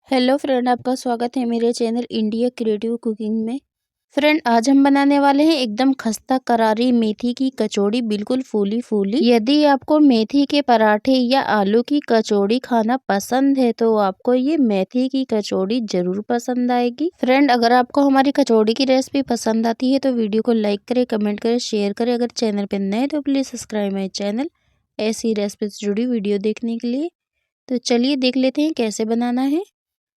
Hello friend, आपका स्वागत है मेरे चैनल इंडिया क्रिएटिव कुकिंग में। फ्रेंड, आज हम बनाने वाले हैं एकदम खस्ता करारी मेथी की कचौड़ी, बिल्कुल फूली फूली। यदि आपको मेथी के पराठे या आलू की कचौड़ी खाना पसंद है तो आपको ये मेथी की कचौड़ी जरूर पसंद आएगी। फ्रेंड, अगर आपको हमारी कचौड़ी की रेसिपी पसंद आती है तो वीडियो को लाइक करें, कमेंट करें, शेयर करें। अगर चैनल पर नए तो प्लीज सब्सक्राइब माई चैनल ऐसी रेसिपी से जुड़ी वीडियो देखने के लिए। तो चलिए देख लेते हैं कैसे बनाना है।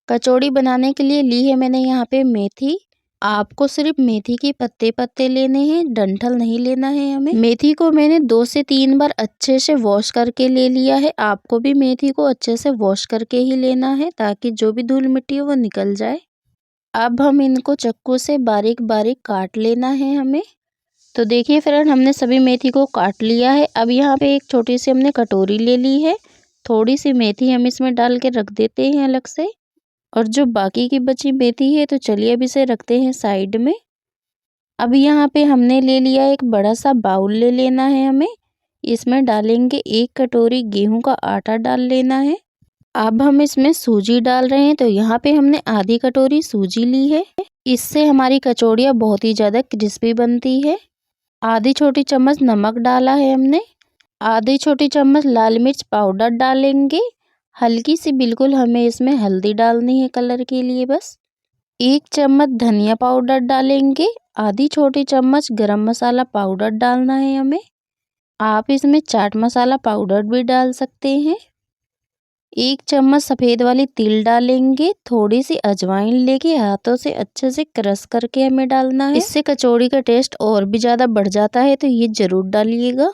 कचौड़ी बनाने के लिए ली है मैंने यहाँ पे मेथी। आपको सिर्फ मेथी के पत्ते पत्ते लेने हैं, डंठल नहीं लेना है हमें। मेथी को मैंने 2 से 3 बार अच्छे से वॉश करके ले लिया है। आपको भी मेथी को अच्छे से वॉश करके ही लेना है ताकि जो भी धूल मिट्टी है वो निकल जाए। अब हम इनको चाकू से बारीक बारीक काट लेना है हमें। तो देखिए फ्रेंड, हमने सभी मेथी को काट लिया है। अब यहाँ पे एक छोटी सी हमने कटोरी ले ली है। थोड़ी सी मेथी हम इसमें डाल के रख देते हैं अलग से। और जो बाकी की बची मेथी है तो चलिए अब इसे रखते हैं साइड में। अब यहाँ पे हमने ले लिया एक बड़ा सा बाउल ले लेना है हमें। इसमें डालेंगे 1 कटोरी गेहूं का आटा डाल लेना है। अब हम इसमें सूजी डाल रहे हैं, तो यहाँ पे हमने आधी कटोरी सूजी ली है। इससे हमारी कचौड़ियाँ बहुत ही ज़्यादा क्रिस्पी बनती है। आधी छोटी चम्मच नमक डाला है हमने। आधी छोटी चम्मच लाल मिर्च पाउडर डालेंगे। हल्की सी बिल्कुल हमें इसमें हल्दी डालनी है कलर के लिए बस। 1 चम्मच धनिया पाउडर डालेंगे। आधी छोटी चम्मच गरम मसाला पाउडर डालना है हमें। आप इसमें चाट मसाला पाउडर भी डाल सकते हैं। 1 चम्मच सफ़ेद वाली तिल डालेंगे। थोड़ी सी अजवाइन लेके हाथों से अच्छे से क्रश करके हमें डालना है। इससे कचौड़ी का टेस्ट और भी ज़्यादा बढ़ जाता है, तो ये ज़रूर डालिएगा।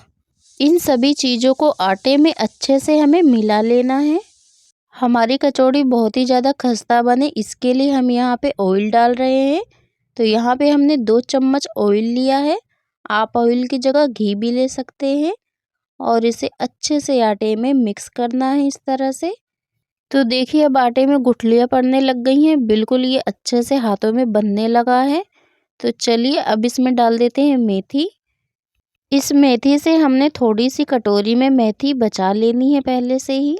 इन सभी चीज़ों को आटे में अच्छे से हमें मिला लेना है। हमारी कचौड़ी बहुत ही ज़्यादा खस्ता बने, इसके लिए हम यहाँ पे ऑयल डाल रहे हैं। तो यहाँ पे हमने 2 चम्मच ऑयल लिया है। आप ऑयल की जगह घी भी ले सकते हैं। और इसे अच्छे से आटे में मिक्स करना है इस तरह से। तो देखिए अब आटे में गुठलियाँ पड़ने लग गई हैं, बिल्कुल ये अच्छे से हाथों में बनने लगा है। तो चलिए अब इसमें डाल देते हैं मेथी। इस मेथी से हमने थोड़ी सी कटोरी में मेथी बचा लेनी है पहले से ही।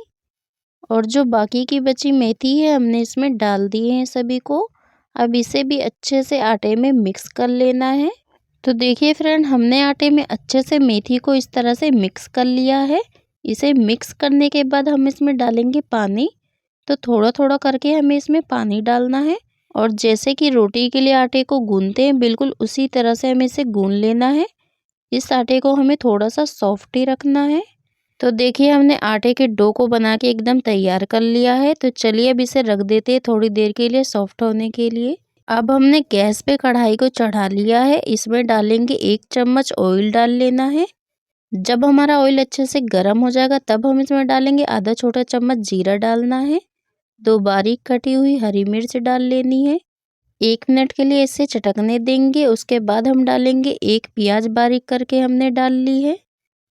और जो बाकी की बची मेथी है हमने इसमें डाल दिए हैं सभी को। अब इसे भी अच्छे से आटे में मिक्स कर लेना है। तो देखिए फ्रेंड, हमने आटे में अच्छे से मेथी को इस तरह से मिक्स कर लिया है। इसे मिक्स करने के बाद हम इसमें डालेंगे पानी। तो थोड़ा थोड़ा करके हमें इसमें पानी डालना है। और जैसे कि रोटी के लिए आटे को गूंथते हैं, बिल्कुल उसी तरह से हमें इसे गूंथ लेना है। इस आटे को हमें थोड़ा सा सॉफ्ट ही रखना है। तो देखिए हमने आटे के डो को बना के एकदम तैयार कर लिया है। तो चलिए अब इसे रख देते हैं थोड़ी देर के लिए सॉफ्ट होने के लिए। अब हमने गैस पे कढ़ाई को चढ़ा लिया है। इसमें डालेंगे 1 चम्मच ऑयल डाल लेना है। जब हमारा ऑयल अच्छे से गर्म हो जाएगा तब हम इसमें डालेंगे आधा छोटा चम्मच जीरा डालना है। 2 बारीक कटी हुई हरी मिर्च डाल लेनी है। 1 मिनट के लिए इसे चटकने देंगे। उसके बाद हम डालेंगे 1 प्याज बारीक करके हमने डाल ली है।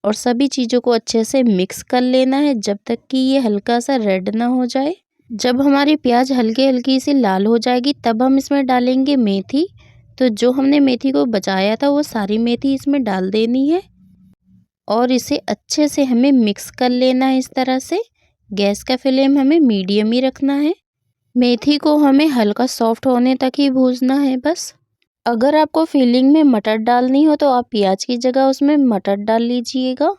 और सभी चीज़ों को अच्छे से मिक्स कर लेना है जब तक कि ये हल्का सा रेड ना हो जाए। जब हमारी प्याज हल्की हल्की सी लाल हो जाएगी तब हम इसमें डालेंगे मेथी। तो जो हमने मेथी को बचाया था वो सारी मेथी इसमें डाल देनी है। और इसे अच्छे से हमें मिक्स कर लेना है इस तरह से। गैस का फ्लेम हमें मीडियम ही रखना है। मेथी को हमें हल्का सॉफ्ट होने तक ही भूनना है बस। अगर आपको फिलिंग में मटर डालनी हो तो आप प्याज की जगह उसमें मटर डाल लीजिएगा।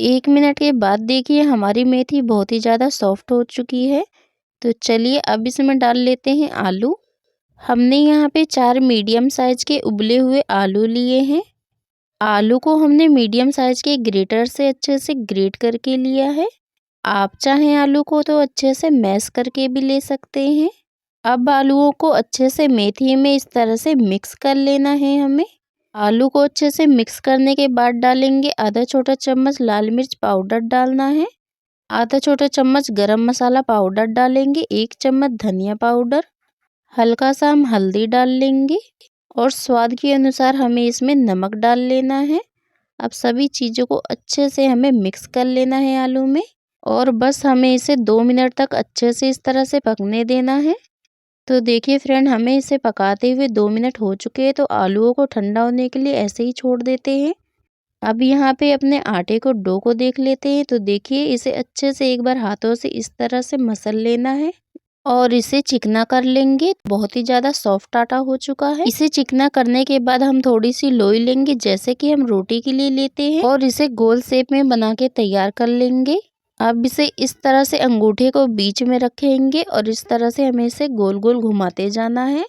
1 मिनट के बाद देखिए हमारी मेथी बहुत ही ज़्यादा सॉफ्ट हो चुकी है। तो चलिए अब इसमें डाल लेते हैं आलू। हमने यहाँ पे 4 मीडियम साइज के उबले हुए आलू लिए हैं। आलू को हमने मीडियम साइज के ग्रेटर से अच्छे से ग्रेट करके लिया है। आप चाहें आलू को तो अच्छे से मैश करके भी ले सकते हैं। अब आलूओं को अच्छे से मेथी में इस तरह से मिक्स कर लेना है हमें। आलू को अच्छे से मिक्स करने के बाद डालेंगे आधा छोटा चम्मच लाल मिर्च पाउडर डालना है। आधा छोटा चम्मच गरम मसाला पाउडर डालेंगे। 1 चम्मच धनिया पाउडर। हल्का सा हम हल्दी डाल लेंगे। और स्वाद के अनुसार हमें इसमें नमक डाल लेना है। अब सभी चीज़ों को अच्छे से हमें मिक्स कर लेना है आलू में। और बस हमें इसे 2 मिनट तक अच्छे से इस तरह से पकने देना है। तो देखिए फ्रेंड, हमें इसे पकाते हुए 2 मिनट हो चुके हैं। तो आलूओं को ठंडा होने के लिए ऐसे ही छोड़ देते हैं। अब यहाँ पे अपने आटे को डो को देख लेते हैं। तो देखिए इसे अच्छे से एक बार हाथों से इस तरह से मसल लेना है। और इसे चिकना कर लेंगे। बहुत ही ज़्यादा सॉफ्ट आटा हो चुका है। इसे चिकना करने के बाद हम थोड़ी सी लोई लेंगे, जैसे कि हम रोटी के लिए लेते हैं, और इसे गोल शेप में बना के तैयार कर लेंगे। अब इसे इस तरह से अंगूठे को बीच में रखेंगे और इस तरह से हमें इसे गोल गोल घुमाते जाना है।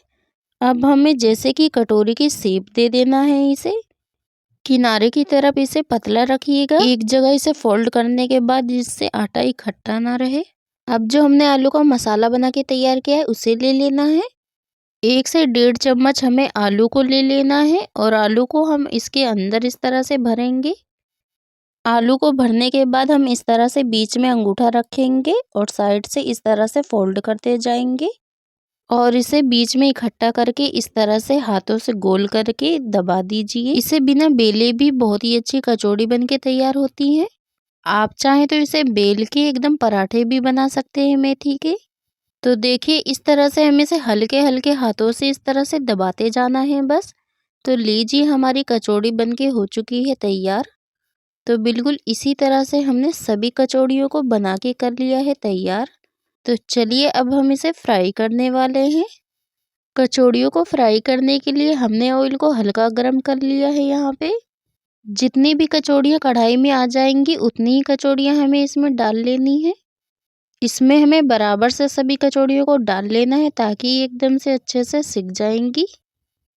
अब हमें जैसे कि कटोरी की शेप दे देना है। इसे किनारे की तरफ इसे पतला रखिएगा। एक जगह इसे फोल्ड करने के बाद जिससे आटा इकट्ठा ना रहे। अब जो हमने आलू का मसाला बना के तैयार किया है उसे ले लेना है। 1 से 1.5 चम्मच हमें आलू को ले लेना है और आलू को हम इसके अंदर इस तरह से भरेंगे। आलू को भरने के बाद हम इस तरह से बीच में अंगूठा रखेंगे और साइड से इस तरह से फोल्ड करते जाएंगे और इसे बीच में इकट्ठा करके इस तरह से हाथों से गोल करके दबा दीजिए। इसे बिना बेले भी बहुत ही अच्छी कचौड़ी बनके तैयार होती है। आप चाहें तो इसे बेल के एकदम पराठे भी बना सकते हैं मेथी के। तो देखिए इस तरह से हमें इसे हल्के हल्के हाथों से इस तरह से दबाते जाना है बस। तो लीजिए हमारी कचौड़ी बनके हो चुकी है तैयार। तो बिल्कुल इसी तरह से हमने सभी कचौड़ियों को बना के कर लिया है तैयार। तो चलिए अब हम इसे फ्राई करने वाले हैं। कचौड़ियों को फ्राई करने के लिए हमने ऑयल को हल्का गर्म कर लिया है। यहाँ पे जितनी भी कचौड़ियाँ कढ़ाई में आ जाएंगी उतनी ही कचौड़ियाँ हमें इसमें डाल लेनी है। इसमें हमें बराबर से सभी कचौड़ियों को डाल लेना है ताकि एकदम से अच्छे से सिक जाएंगी।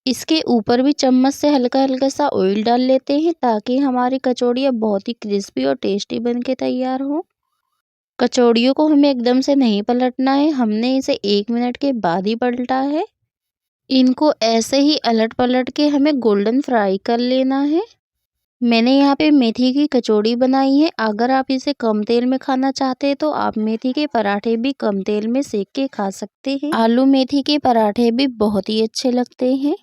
इसके ऊपर भी चम्मच से हल्का हल्का सा ऑयल डाल लेते हैं ताकि हमारी कचौड़ियाँ बहुत ही क्रिस्पी और टेस्टी बनके तैयार हो। कचौड़ियों को हमें एकदम से नहीं पलटना है, हमने इसे 1 मिनट के बाद ही पलटा है। इनको ऐसे ही अलट पलट के हमें गोल्डन फ्राई कर लेना है। मैंने यहाँ पे मेथी की कचौड़ी बनाई है। अगर आप इसे कम तेल में खाना चाहते हैं तो आप मेथी के पराठे भी कम तेल में सेक के खा सकते हैं। आलू मेथी के पराठे भी बहुत ही अच्छे लगते हैं।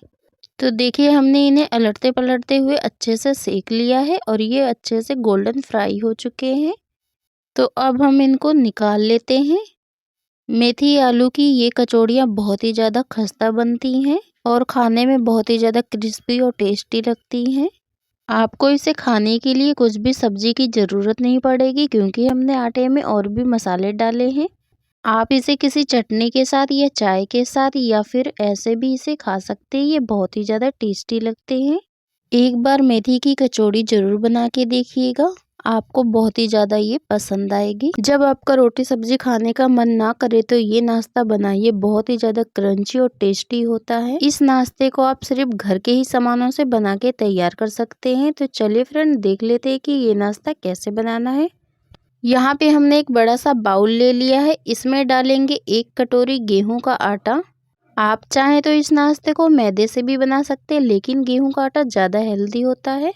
तो देखिए हमने इन्हें अलटते पलटते हुए अच्छे से सेक लिया है और ये अच्छे से गोल्डन फ्राई हो चुके हैं। तो अब हम इनको निकाल लेते हैं। मेथी आलू की ये कचौड़ियाँ बहुत ही ज़्यादा खस्ता बनती हैं और खाने में बहुत ही ज़्यादा क्रिस्पी और टेस्टी लगती हैं। आपको इसे खाने के लिए कुछ भी सब्जी की ज़रूरत नहीं पड़ेगी क्योंकि हमने आटे में और भी मसाले डाले हैं। आप इसे किसी चटनी के साथ या चाय के साथ या फिर ऐसे भी इसे खा सकते हैं। ये बहुत ही ज़्यादा टेस्टी लगते हैं। एक बार मेथी की कचौड़ी ज़रूर बना के देखिएगा, आपको बहुत ही ज़्यादा ये पसंद आएगी। जब आपका रोटी सब्जी खाने का मन ना करे तो ये नाश्ता बनाइए, बहुत ही ज़्यादा क्रंची और टेस्टी होता है। इस नाश्ते को आप सिर्फ घर के ही सामानों से बना के तैयार कर सकते हैं। तो चलिए फ्रेंड देख लेते हैं कि ये नाश्ता कैसे बनाना है। यहाँ पे हमने एक बड़ा सा बाउल ले लिया है। इसमें डालेंगे 1 कटोरी गेहूं का आटा। आप चाहें तो इस नाश्ते को मैदे से भी बना सकते हैं, लेकिन गेहूं का आटा ज़्यादा हेल्दी होता है।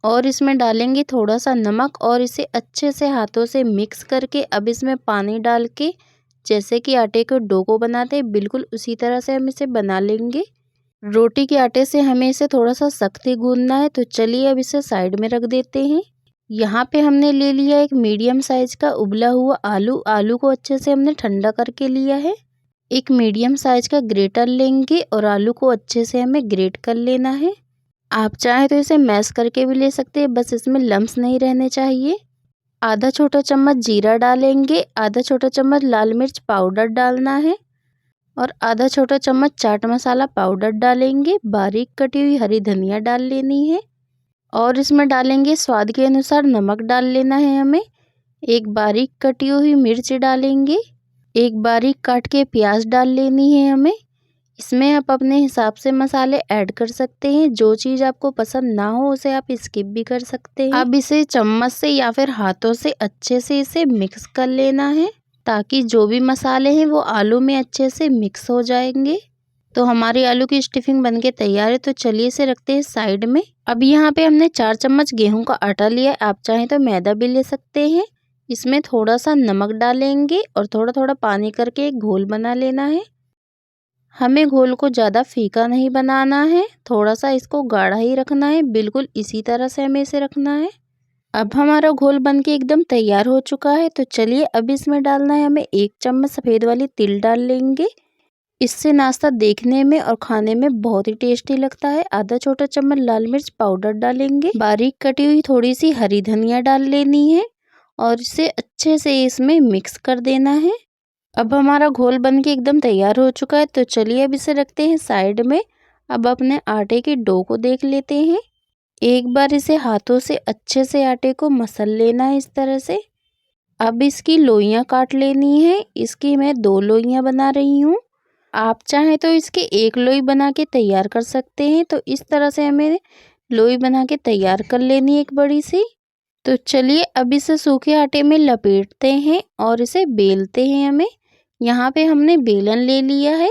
और इसमें डालेंगे थोड़ा सा नमक और इसे अच्छे से हाथों से मिक्स करके अब इसमें पानी डाल के जैसे कि आटे के डो को बनाते हैं बिल्कुल उसी तरह से हम इसे बना लेंगे। रोटी के आटे से हमें इसे थोड़ा सा सख्त ही गूंदना है। तो चलिए अब इसे साइड में रख देते हैं। यहाँ पे हमने ले लिया एक मीडियम साइज का उबला हुआ आलू। आलू को अच्छे से हमने ठंडा करके लिया है। एक मीडियम साइज का ग्रेटर लेंगे और आलू को अच्छे से हमें ग्रेट कर लेना है। आप चाहें तो इसे मैश करके भी ले सकते हैं, बस इसमें लम्स नहीं रहने चाहिए। आधा छोटा चम्मच जीरा डालेंगे, आधा छोटा चम्मच लाल मिर्च पाउडर डालना है और आधा छोटा चम्मच चाट मसाला पाउडर डालेंगे। बारीक कटी हुई हरी धनिया डाल लेनी है और इसमें डालेंगे स्वाद के अनुसार नमक डाल लेना है हमें। एक बारीक कटी हुई मिर्च डालेंगे, एक बारीक काट के प्याज डाल लेनी है हमें। इसमें आप अपने हिसाब से मसाले ऐड कर सकते हैं। जो चीज़ आपको पसंद ना हो उसे आप स्किप भी कर सकते हैं। अब इसे चम्मच से या फिर हाथों से अच्छे से इसे मिक्स कर लेना है ताकि जो भी मसाले हैं वो आलू में अच्छे से मिक्स हो जाएंगे। तो हमारी आलू की स्टफिंग बनके तैयार है। तो चलिए इसे रखते हैं साइड में। अब यहाँ पे हमने 4 चम्मच गेहूं का आटा लिया है, आप चाहें तो मैदा भी ले सकते हैं। इसमें थोड़ा सा नमक डालेंगे और थोड़ा थोड़ा पानी करके एक घोल बना लेना है। हमें घोल को ज़्यादा फीका नहीं बनाना है, थोड़ा सा इसको गाढ़ा ही रखना है। बिल्कुल इसी तरह से हमें इसे रखना है। अब हमारा घोल बनके एकदम तैयार हो चुका है। तो चलिए अब इसमें डालना है हमें 1 चम्मच सफ़ेद वाली तिल डाल लेंगे। इससे नाश्ता देखने में और खाने में बहुत ही टेस्टी लगता है। आधा छोटा चम्मच लाल मिर्च पाउडर डालेंगे। बारीक कटी हुई थोड़ी सी हरी धनिया डाल लेनी है और इसे अच्छे से इसमें मिक्स कर देना है। अब हमारा घोल बन के एकदम तैयार हो चुका है, तो चलिए अब इसे रखते हैं साइड में। अब अपने आटे की डो को देख लेते हैं। एक बार इसे हाथों से अच्छे से आटे को मसल लेना है इस तरह से। अब इसकी लोइयां काट लेनी है। इसकी मैं 2 लोइयां बना रही हूँ। आप चाहें तो इसके 1 लोई बना के तैयार कर सकते हैं। तो इस तरह से हमें लोई बना के तैयार कर लेनी है एक बड़ी सी। तो चलिए अब इसे सूखे आटे में लपेटते हैं और इसे बेलते हैं हमें। यहाँ पे हमने बेलन ले लिया है।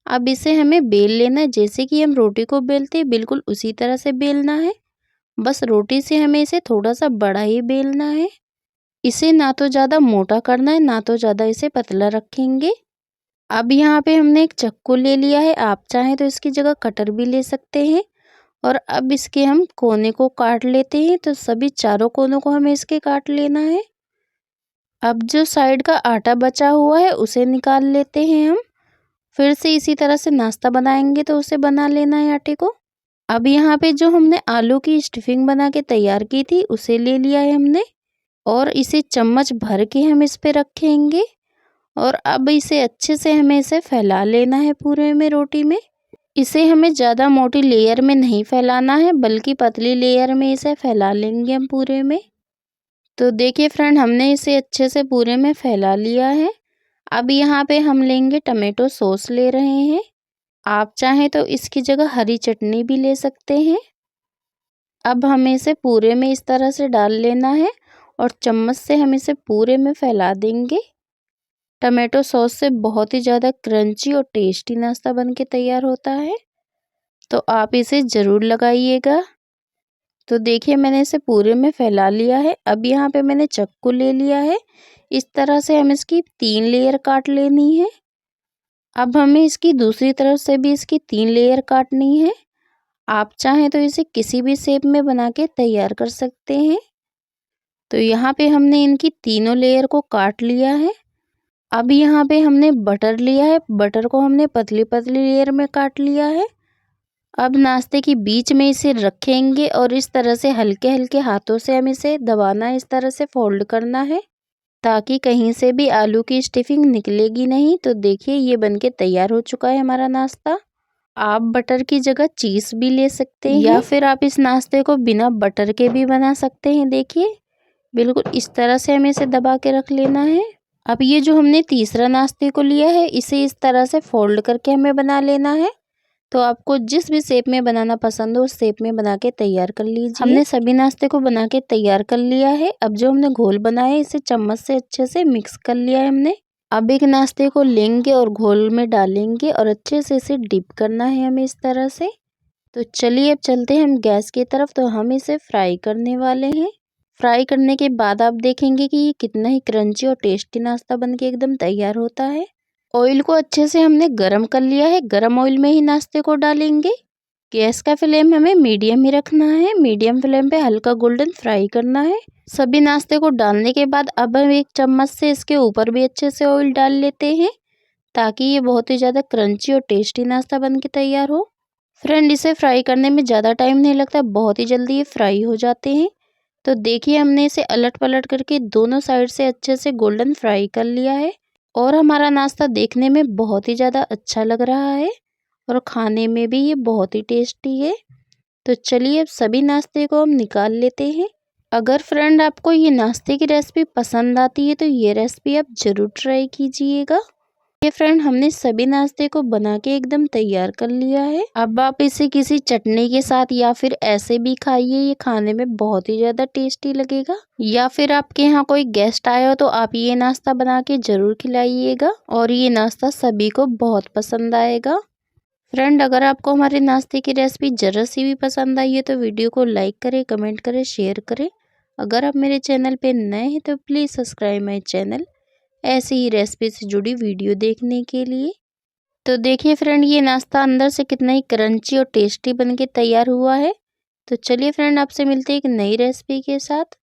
अब इसे हमें बेल लेना है, जैसे कि हम रोटी को बेलते हैं बिल्कुल उसी तरह से बेलना है। बस रोटी से हमें इसे थोड़ा सा बड़ा ही बेलना है। इसे ना तो ज़्यादा मोटा करना है, ना तो ज़्यादा इसे पतला रखेंगे। अब यहाँ पे हमने एक चाकू ले लिया है। आप चाहें तो इसकी जगह कटर भी ले सकते हैं। और अब इसके हम कोने को काट लेते हैं। तो सभी चारों कोनों को हमें इसके काट लेना है। अब जो साइड का आटा बचा हुआ है उसे निकाल लेते हैं हम। फिर से इसी तरह से नाश्ता बनाएंगे तो उसे बना लेना है आटे को। अब यहाँ पे जो हमने आलू की स्टफिंग बना के तैयार की थी उसे ले लिया है हमने। और इसे चम्मच भर के हम इस पे रखेंगे। और अब इसे अच्छे से हमें इसे फैला लेना है पूरे में रोटी में। इसे हमें ज़्यादा मोटी लेयर में नहीं फैलाना है, बल्कि पतली लेयर में इसे फैला लेंगे हम पूरे में। तो देखिए फ्रेंड, हमने इसे अच्छे से पूरे में फैला लिया है। अब यहाँ पे हम लेंगे टमाटो सॉस ले रहे हैं। आप चाहें तो इसकी जगह हरी चटनी भी ले सकते हैं। अब हमें इसे पूरे में इस तरह से डाल लेना है और चम्मच से हम इसे पूरे में फैला देंगे। टमाटो सॉस से बहुत ही ज़्यादा क्रंची और टेस्टी नाश्ता बन के तैयार होता है, तो आप इसे ज़रूर लगाइएगा। तो देखिए मैंने इसे पूरे में फैला लिया है। अब यहाँ पे मैंने चाकू ले लिया है। इस तरह से हम इसकी 3 लेयर काट लेनी है। अब हमें इसकी दूसरी तरफ से भी इसकी 3 लेयर काटनी है। आप चाहें तो इसे किसी भी शेप में बना के तैयार कर सकते हैं। तो यहाँ पे हमने इनकी तीनों लेयर को काट लिया है। अब यहाँ पे हमने बटर लिया है। बटर को हमने पतली पतली लेयर में काट लिया है। अब नाश्ते के बीच में इसे रखेंगे और इस तरह से हल्के हल्के हाथों से हम इसे दबाना है, इस तरह से फोल्ड करना है, ताकि कहीं से भी आलू की स्टफिंग निकलेगी नहीं। तो देखिए ये बनके तैयार हो चुका है हमारा नाश्ता। आप बटर की जगह चीज़ भी ले सकते हैं, या फिर आप इस नाश्ते को बिना बटर के भी बना सकते हैं। देखिए बिल्कुल इस तरह से हमें इसे दबा के रख लेना है। अब ये जो हमने तीसरा नाश्ते को लिया है, इसे इस तरह से फोल्ड करके हमें बना लेना है। तो आपको जिस भी शेप में बनाना पसंद हो उस शेप में बना के तैयार कर लीजिए। हमने सभी नाश्ते को बना के तैयार कर लिया है। अब जो हमने घोल बनाया है इसे चम्मच से अच्छे से मिक्स कर लिया है हमने। अब एक नाश्ते को लेंगे और घोल में डालेंगे और अच्छे से इसे डिप करना है हमें इस तरह से। तो चलिए अब चलते हैं हम गैस की तरफ। तो हम इसे फ्राई करने वाले हैं। फ्राई करने के बाद आप देखेंगे कि ये कितना ही क्रंची और टेस्टी नाश्ता बन के एकदम तैयार होता है। ऑयल को अच्छे से हमने गरम कर लिया है। गरम ऑयल में ही नाश्ते को डालेंगे। गैस का फ्लेम हमें मीडियम ही रखना है। मीडियम फ्लेम पे हल्का गोल्डन फ्राई करना है। सभी नाश्ते को डालने के बाद अब हम एक चम्मच से इसके ऊपर भी अच्छे से ऑयल डाल लेते हैं, ताकि ये बहुत ही ज़्यादा क्रंची और टेस्टी नाश्ता बन के तैयार हो। फ्रेंड, इसे फ्राई करने में ज़्यादा टाइम नहीं लगता, बहुत ही जल्दी ये फ्राई हो जाते हैं। तो देखिए हमने इसे अलट पलट करके दोनों साइड से अच्छे से गोल्डन फ्राई कर लिया है। और हमारा नाश्ता देखने में बहुत ही ज़्यादा अच्छा लग रहा है और खाने में भी ये बहुत ही टेस्टी है। तो चलिए अब सभी नाश्ते को हम निकाल लेते हैं। अगर फ्रेंड आपको ये नाश्ते की रेसिपी पसंद आती है तो ये रेसिपी आप ज़रूर ट्राई कीजिएगा। ये फ्रेंड, हमने सभी नाश्ते को बना के एकदम तैयार कर लिया है। अब आप इसे किसी चटनी के साथ या फिर ऐसे भी खाइए, ये खाने में बहुत ही ज़्यादा टेस्टी लगेगा। या फिर आपके यहाँ कोई गेस्ट आया हो तो आप ये नाश्ता बना के ज़रूर खिलाइएगा और ये नाश्ता सभी को बहुत पसंद आएगा। फ्रेंड, अगर आपको हमारे नाश्ते की रेसिपी ज़रा सी भी पसंद आई है तो वीडियो को लाइक करें, कमेंट करें, शेयर करें। अगर आप मेरे चैनल पे नए हैं तो प्लीज़ सब्सक्राइब माई चैनल, ऐसी ही रेसिपी से जुड़ी वीडियो देखने के लिए। तो देखिए फ्रेंड, ये नाश्ता अंदर से कितना ही क्रंची और टेस्टी बन के तैयार हुआ है। तो चलिए फ्रेंड, आपसे मिलते हैं एक नई रेसिपी के साथ।